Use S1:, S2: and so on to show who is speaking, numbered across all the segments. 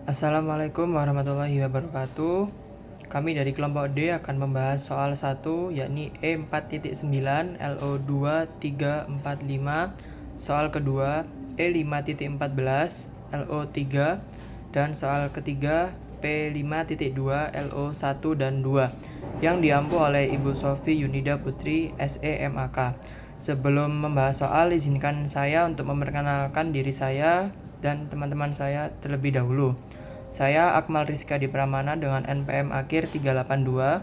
S1: Assalamualaikum warahmatullahi wabarakatuh. Kami dari kelompok D akan membahas soal 1 yakni E4.9 LO2 345, soal kedua E5.14 LO3, dan soal ketiga P5.2 LO1 dan 2 yang diampu oleh Ibu Sofi Yunida Putri SEMAK. Sebelum membahas soal, izinkan saya untuk memperkenalkan diri saya dan teman-teman saya terlebih dahulu. Saya Akmal Rizka Dipramana dengan NPM akhir 382,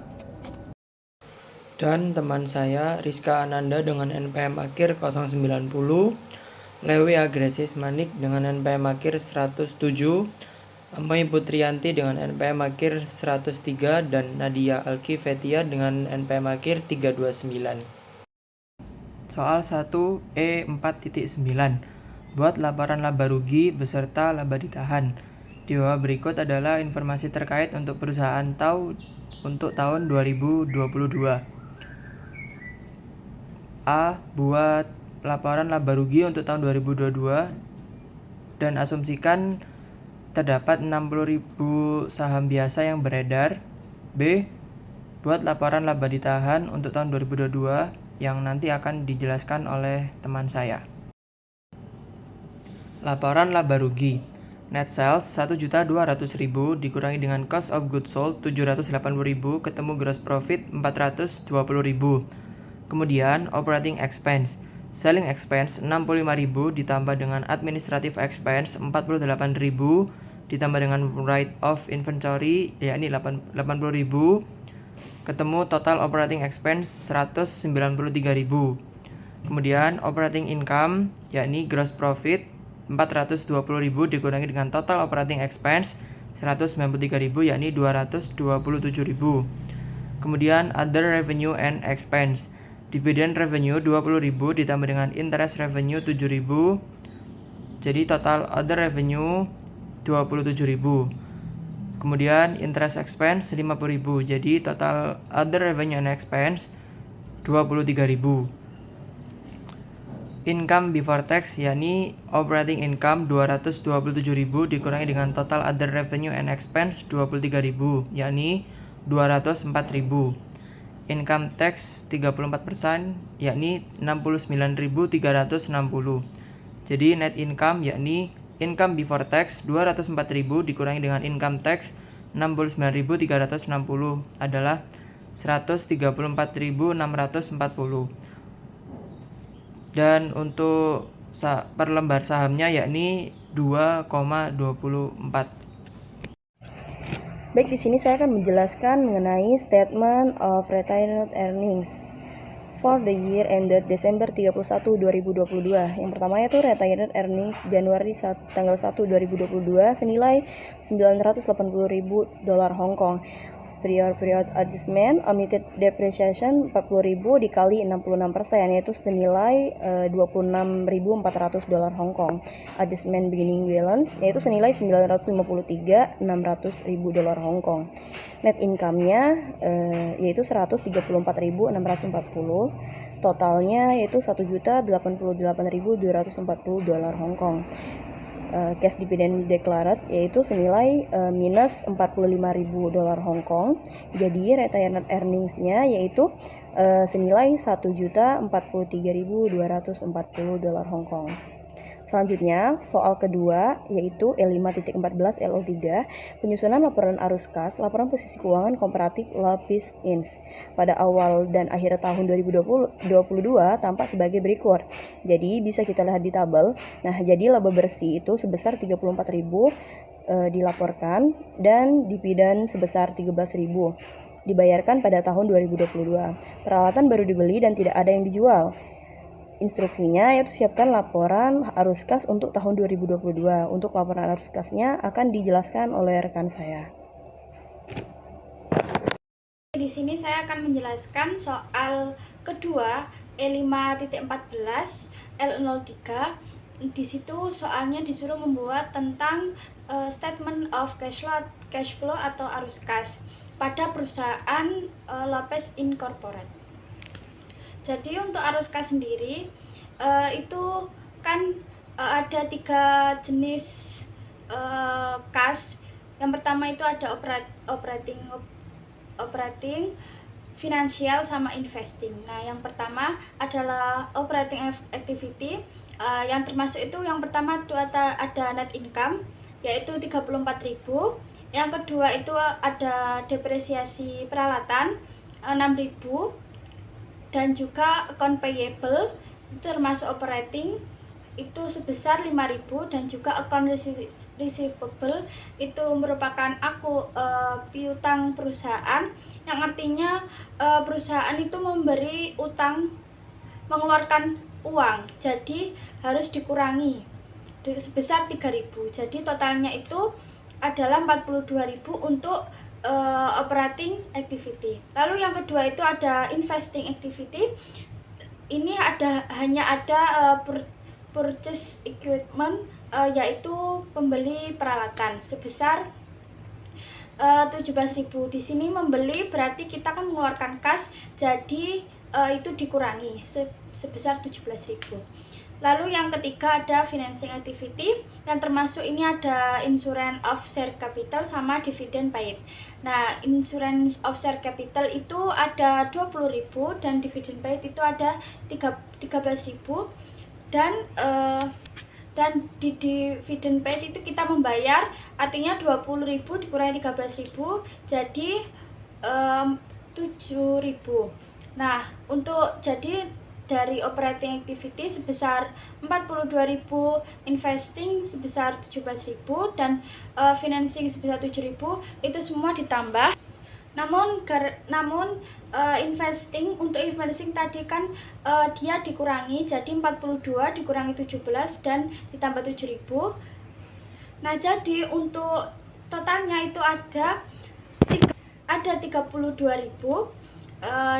S1: dan teman saya Rizka Ananda dengan NPM akhir 090, Lewi Agresis Manik dengan NPM akhir 107, Amai Putrianti dengan NPM akhir 103, dan Nadia Alkifetia dengan NPM akhir 329. Soal 1 E4.9. Buat laporan laba rugi beserta laba ditahan. Di bawah berikut adalah informasi terkait untuk perusahaan TAU untuk tahun 2022. A. Buat laporan laba rugi untuk tahun 2022 dan asumsikan terdapat 60.000 saham biasa yang beredar. B. Buat laporan laba ditahan untuk tahun 2022 yang nanti akan dijelaskan oleh teman saya. Laporan laba rugi. Net sales 1.200.000 dikurangi dengan cost of goods sold 780.000 ketemu gross profit 420.000. Kemudian operating expense. Selling expense 65.000 ditambah dengan administrative expense 48.000 ditambah dengan write off inventory yakni 80.000 ketemu total operating expense 193.000. Kemudian operating income yakni gross profit 420.000 dikurangi dengan total operating expense 193.000 yakni 227.000. Kemudian other revenue and expense. Dividend revenue 20.000 ditambah dengan interest revenue 7.000. Jadi total other revenue 27.000. Kemudian interest expense 50.000. Jadi total other revenue and expense 23.000. Income before tax yakni operating income 227.000 dikurangi dengan total other revenue and expense 23.000 yakni 204.000. Income tax 34% yakni 69.360. Jadi net income yakni income before tax 204.000 dikurangi dengan income tax 69.360 adalah 134.640. Dan untuk per lembar sahamnya yakni 2,24.
S2: Baik, di sini saya akan menjelaskan mengenai statement of retained earnings for the year ended Desember 31, 2022. Yang pertama yaitu retained earnings Januari tanggal 1, 2022 senilai $980.000 Hong Kong. Prior period adjustment omitted depreciation 40.000 dikali 66% yaitu senilai $26.400 Hong Kong. Adjustment beginning balance yaitu senilai $953.600.000 Hong Kong. Net income-nya yaitu 134.640. Totalnya yaitu $1.088.240 Hong Kong. Cash dividend declared yaitu senilai minus $45.000 Hong Kong. Jadi retained earnings-nya yaitu senilai $1.043.240 Hong Kong. Selanjutnya, soal kedua yaitu E5.14 LO3, penyusunan laporan arus kas, laporan posisi keuangan komparatif lapis ins pada awal dan akhir tahun 2022 tampak sebagai berikut. Jadi bisa kita lihat di tabel. Nah, jadi laba bersih itu sebesar 34.000 dilaporkan dan dividen sebesar 13.000 dibayarkan pada tahun 2022. Peralatan baru dibeli dan tidak ada yang dijual. Instruksinya yaitu siapkan laporan arus kas untuk tahun 2022. Untuk laporan arus kasnya akan dijelaskan oleh rekan saya.
S3: Di sini saya akan menjelaskan soal kedua E5.14 L03. Di situ soalnya disuruh membuat tentang statement of cash flow atau arus kas pada perusahaan Lopez Incorporated. Jadi untuk arus kas sendiri itu kan ada 3 jenis kas Yang pertama itu ada operating, finansial, sama investing. Nah, yang pertama adalah operating activity, yang termasuk itu yang pertama itu ada net income yaitu 34.000. Yang kedua itu ada depresiasi peralatan 6.000, dan juga account payable itu termasuk operating itu sebesar 5.000, dan juga account receivable itu merupakan piutang perusahaan, yang artinya perusahaan itu memberi utang, mengeluarkan uang, jadi harus dikurangi sebesar 3.000. Jadi totalnya itu adalah 42.000 untuk operating activity. Lalu yang kedua itu ada investing activity. Ini hanya ada purchase equipment, yaitu pembeli peralatan sebesar 17.000. Di sini membeli berarti kita kan mengeluarkan kas, jadi itu dikurangi sebesar 17.000. Lalu yang ketiga ada financing activity, yang termasuk ini ada insurance of share capital sama dividend paid. Nah, insurance of share capital itu ada 20.000, dan dividend paid itu ada 13.000. Dan di dividend paid itu kita membayar, artinya 20.000 dikurangi 13.000 jadi 7.000. Nah, jadi dari operating activity sebesar 42.000, investing sebesar 17.000, dan financing sebesar 7.000, itu semua ditambah. Namun untuk investing tadi kan dia dikurangi, jadi 42 dikurangi 17 dan ditambah 7.000. Nah, jadi untuk totalnya itu ada 32.000,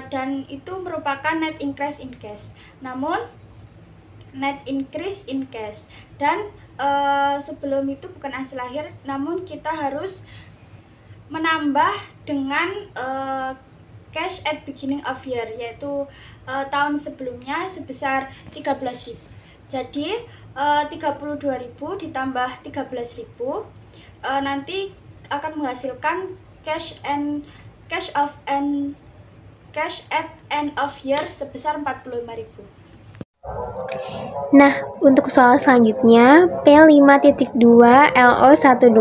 S3: dan itu merupakan net increase in cash. Namun net increase in cash, dan sebelum itu bukan hasil akhir, namun kita harus menambah dengan cash at beginning of year, yaitu tahun sebelumnya sebesar 13.000. Jadi 32.000 ditambah 13.000 nanti akan menghasilkan cash at end of year sebesar 45.000.
S4: Nah, untuk soal selanjutnya, P5.2 LO12.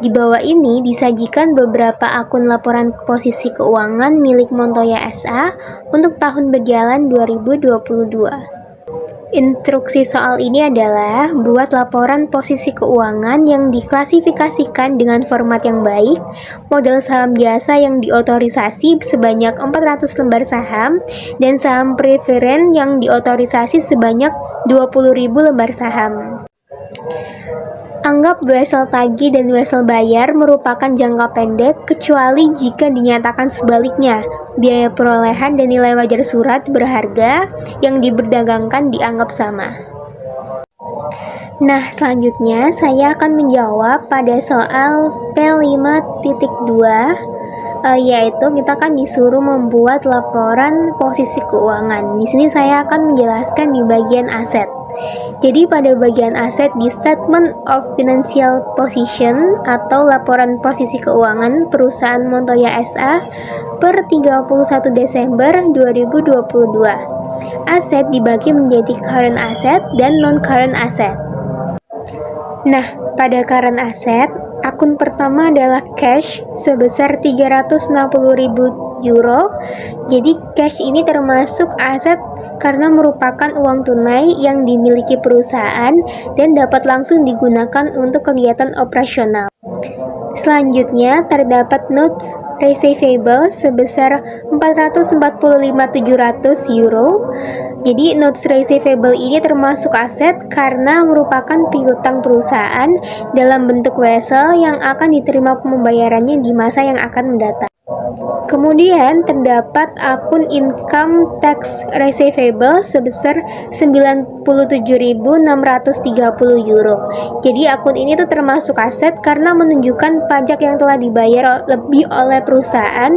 S4: Di bawah ini disajikan beberapa akun laporan posisi keuangan milik Montoya SA untuk tahun berjalan 2022. Instruksi soal ini adalah buat laporan posisi keuangan yang diklasifikasikan dengan format yang baik, modal saham jasa yang diotorisasi sebanyak 400 lembar saham, dan saham preferen yang diotorisasi sebanyak 20.000 lembar saham. Anggap wesel tagih dan wesel bayar merupakan jangka pendek kecuali jika dinyatakan sebaliknya. Biaya perolehan dan nilai wajar surat berharga yang diperdagangkan dianggap sama. Nah, selanjutnya saya akan menjawab pada soal P5.2, yaitu kita kan disuruh membuat laporan posisi keuangan. Di sini saya akan menjelaskan di bagian aset. Jadi pada bagian aset di Statement of Financial Position atau laporan posisi keuangan perusahaan Montoya SA per 31 Desember 2022. Aset dibagi menjadi current asset dan non-current asset. Nah, pada current asset, akun pertama adalah cash sebesar 360.000 euro. Jadi cash ini termasuk aset karena merupakan uang tunai yang dimiliki perusahaan dan dapat langsung digunakan untuk kegiatan operasional. Selanjutnya terdapat notes receivable sebesar 445.700 euro. Jadi notes receivable ini termasuk aset karena merupakan piutang perusahaan dalam bentuk wesel yang akan diterima pembayarannya di masa yang akan mendatang. Kemudian terdapat akun income tax receivable sebesar 97.630 euro. Jadi akun ini tuh termasuk aset karena menunjukkan pajak yang telah dibayar lebih oleh perusahaan,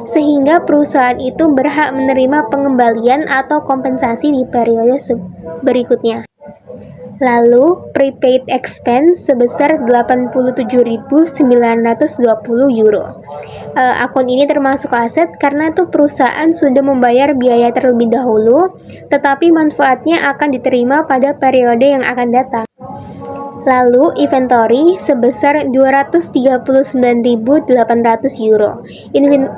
S4: sehingga perusahaan itu berhak menerima pengembalian atau kompensasi di periode berikutnya. Lalu prepaid expense sebesar 87.920 euro. Akun ini termasuk aset karena itu perusahaan sudah membayar biaya terlebih dahulu, tetapi manfaatnya akan diterima pada periode yang akan datang. Lalu inventory sebesar 239.800 euro.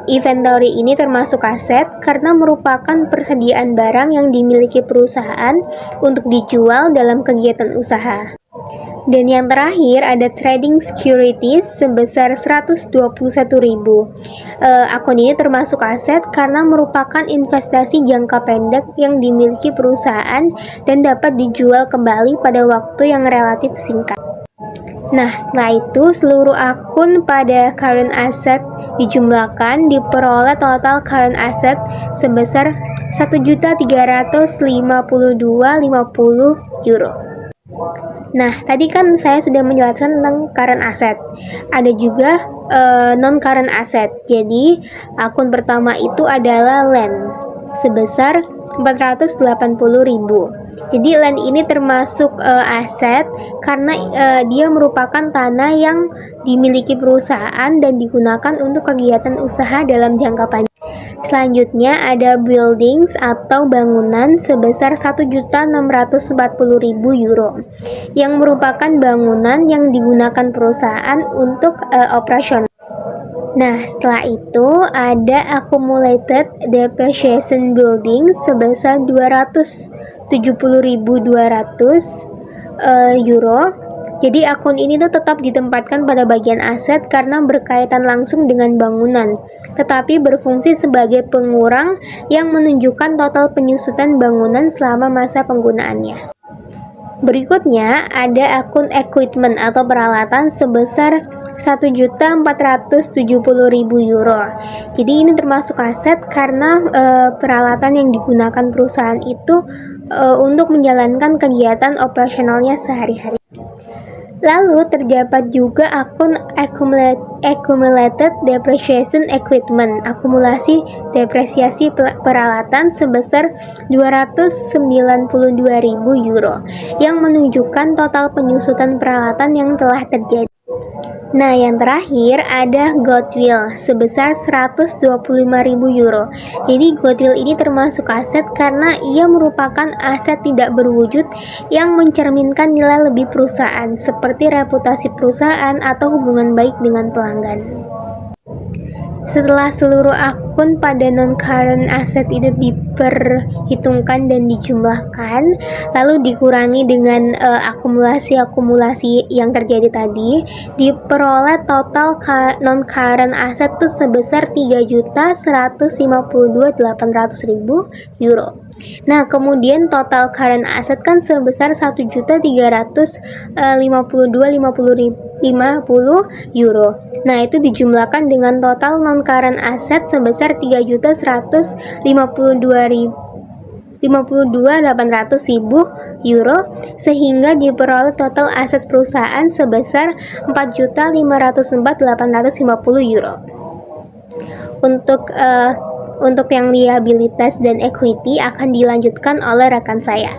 S4: Inventory ini termasuk aset karena merupakan persediaan barang yang dimiliki perusahaan untuk dijual dalam kegiatan usaha. Dan yang terakhir ada trading securities sebesar 121.000. Akun ini termasuk aset karena merupakan investasi jangka pendek yang dimiliki perusahaan dan dapat dijual kembali pada waktu yang relatif singkat. Nah, setelah itu seluruh akun pada current asset dijumlahkan, diperoleh total current asset sebesar 1.352.50 euro. Nah, tadi kan saya sudah menjelaskan tentang current asset. Ada juga non-current asset. Jadi, akun pertama itu adalah land sebesar 480.000. Jadi, land ini termasuk aset karena dia merupakan tanah yang dimiliki perusahaan dan digunakan untuk kegiatan usaha dalam jangka panjang. Selanjutnya ada buildings atau bangunan sebesar 1.640.000 euro yang merupakan bangunan yang digunakan perusahaan untuk operasional. Nah, setelah itu ada accumulated depreciation building sebesar 270.200 euro. Jadi akun ini tuh tetap ditempatkan pada bagian aset karena berkaitan langsung dengan bangunan, tetapi berfungsi sebagai pengurang yang menunjukkan total penyusutan bangunan selama masa penggunaannya. Berikutnya ada akun equipment atau peralatan sebesar 1.470.000 euro. Jadi ini termasuk aset karena peralatan yang digunakan perusahaan itu untuk menjalankan kegiatan operasionalnya sehari-hari. Lalu terdapat juga akun accumulated depreciation equipment, akumulasi depresiasi peralatan sebesar 292.000 euro yang menunjukkan total penyusutan peralatan yang telah terjadi. Nah, yang terakhir ada goodwill sebesar 125.000 euro. Jadi goodwill ini termasuk aset karena ia merupakan aset tidak berwujud yang mencerminkan nilai lebih perusahaan seperti reputasi perusahaan atau hubungan baik dengan pelanggan. Setelah seluruh akun pada non-current asset itu diperhitungkan dan dijumlahkan, lalu dikurangi dengan akumulasi yang terjadi tadi, diperoleh total non-current asset itu sebesar 3.152.800.000 euro. Nah, kemudian total current asset kan sebesar 1.352.50 euro. Nah, itu dijumlahkan dengan total non-current asset sebesar 3.152.800.000 euro sehingga diperoleh total aset perusahaan sebesar 4.504.850 euro. Untuk yang liabilitas dan equity akan dilanjutkan oleh rekan saya.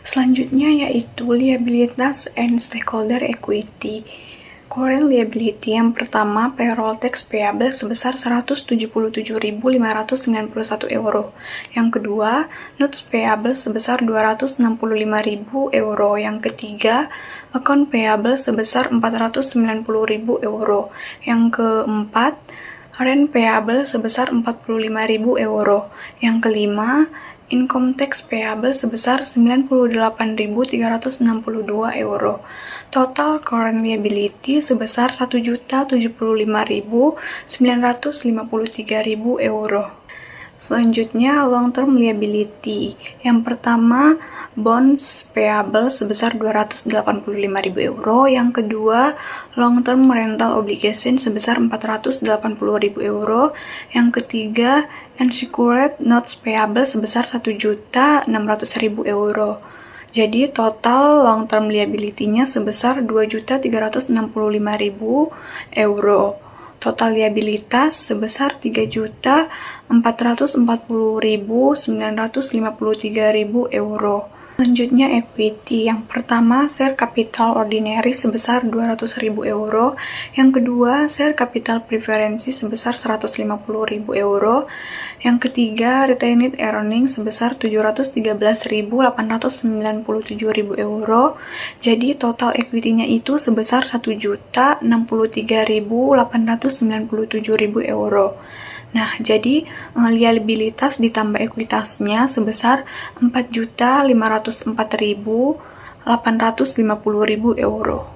S5: Selanjutnya yaitu liabilitas and stakeholder equity. Current liability yang pertama payroll tax payable sebesar 177.591 euro. Yang kedua, notes payable sebesar 265.000 euro. Yang ketiga, account payable sebesar 490.000 euro. Yang keempat, rent payable sebesar 45.000 euro. Yang kelima, income tax payable sebesar 98.362 euro. Total current liability sebesar 1.075.953.000 euro. Selanjutnya, long term liability. Yang pertama, bonds payable sebesar 285.000 euro. Yang kedua, long term rental obligation sebesar 480.000 euro. Yang ketiga, unsecured notes payable sebesar 1.600.000 euro. Jadi total long term liability-nya sebesar 2.365.000 euro. Total liabilitas sebesar 3.440.953.000 euro. Selanjutnya equity. Yang pertama, share capital ordinary sebesar 200.000 euro. Yang kedua, share capital preferensi sebesar 150.000 euro. Yang ketiga, retained earnings sebesar 713.897.000 euro. Jadi total equity-nya itu sebesar 1.063.897.000 euro. Nah, jadi liabilitas ditambah ekuitasnya sebesar 4.504.850.000 euro.